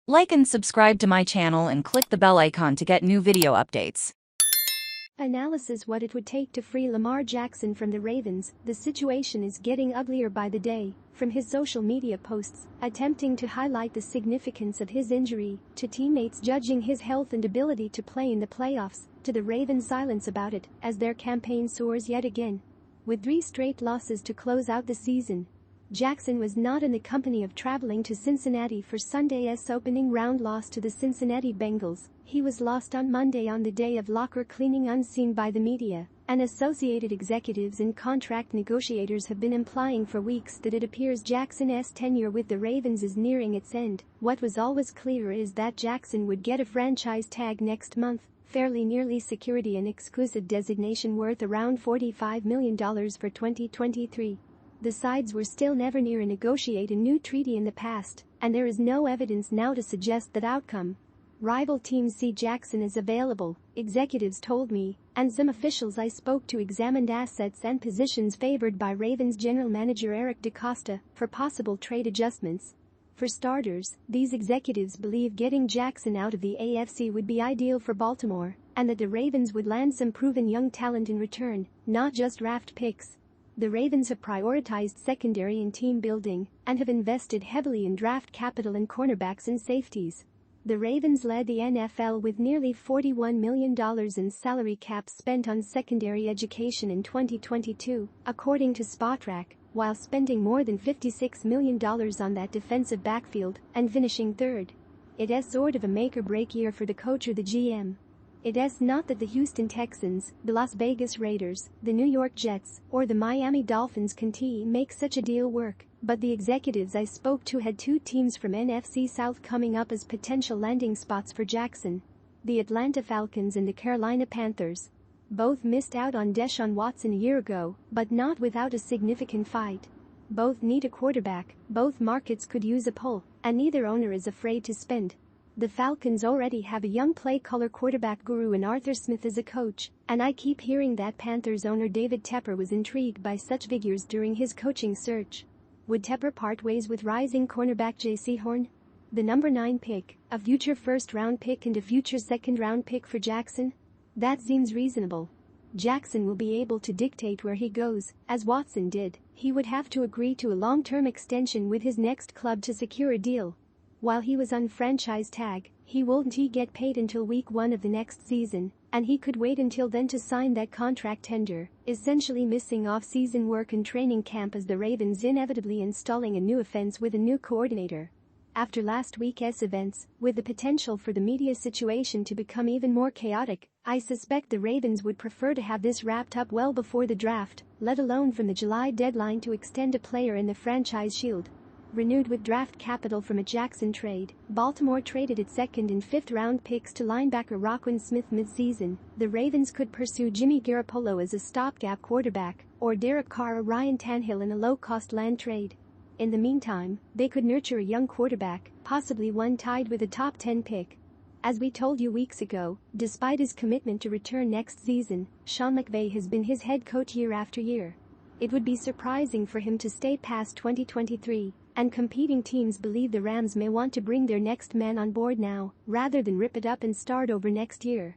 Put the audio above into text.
Like and subscribe to my channel and click the bell icon to get new video updates. Analysis: what it would take to free Lamar Jackson from the Ravens. The situation is getting uglier by the day, from his social media posts attempting to highlight the significance of his injury, to teammates judging his health and ability to play in the playoffs, to the Ravens' silence about it as their campaign soars yet again. With 3 straight losses to close out the season, Jackson was not in the company of traveling to Cincinnati for Sunday's opening round loss to the Cincinnati Bengals. He was lost on Monday on the day of locker cleaning, unseen by the media, and associated executives and contract negotiators have been implying for weeks that it appears Jackson's tenure with the Ravens is nearing its end. What was always clear is that Jackson would get a franchise tag next month, fairly nearly security and exclusive designation worth around $45 million for 2023. The sides were still never near a negotiate a new treaty in the past, and there is no evidence now to suggest that outcome. Rival teams see Jackson as available, executives told me, and some officials I spoke to examined assets and positions favored by Ravens general manager Eric DeCosta for possible trade adjustments. For starters, these executives believe getting Jackson out of the AFC would be ideal for Baltimore, and that the Ravens would land some proven young talent in return, not just draft picks. The Ravens have prioritized secondary and team building and have invested heavily in draft capital and cornerbacks and safeties. The Ravens led the NFL with nearly $41 million in salary cap spent on secondary education in 2022, according to Spotrac, while spending more than $56 million on that defensive backfield and finishing third. It's sort of a make-or-break year for the coach or the GM. It's not that the Houston Texans, the Las Vegas Raiders, the New York Jets, or the Miami Dolphins can make such a deal work, but the executives I spoke to had 2 teams from NFC South coming up as potential landing spots for Jackson: the Atlanta Falcons and the Carolina Panthers. Both missed out on Deshaun Watson a year ago, but not without a significant fight. Both need a quarterback, both markets could use a pull, and neither owner is afraid to spend. The Falcons already have a young play-caller quarterback guru in Arthur Smith as a coach, and I keep hearing that Panthers owner David Tepper was intrigued by such figures during his coaching search. Would Tepper part ways with rising cornerback J.C. Horn? The number 9 pick, a future first-round pick and a future second-round pick for Jackson? That seems reasonable. Jackson will be able to dictate where he goes, as Watson did. He would have to agree to a long-term extension with his next club to secure a deal. While he was on franchise tag, he won't get paid until week 1 of the next season, and he could wait until then to sign that contract tender, essentially missing off-season work and training camp as the Ravens inevitably installing a new offense with a new coordinator. After last week's events, with the potential for the media situation to become even more chaotic, I suspect the Ravens would prefer to have this wrapped up well before the draft, let alone from the July deadline to extend a player in the franchise shield. Renewed with draft capital from a Jackson trade, Baltimore traded its 2nd and 5th round picks to linebacker Roquan Smith mid-season. The Ravens could pursue Jimmy Garoppolo as a stopgap quarterback, or Derek Carr or Ryan Tannehill in a low-cost land trade. In the meantime, they could nurture a young quarterback, possibly one tied with a top 10 pick. As we told you weeks ago, despite his commitment to return next season, Sean McVay has been his head coach year after year. It would be surprising for him to stay past 2023. And competing teams believe the Rams may want to bring their next man on board now, rather than rip it up and start over next year.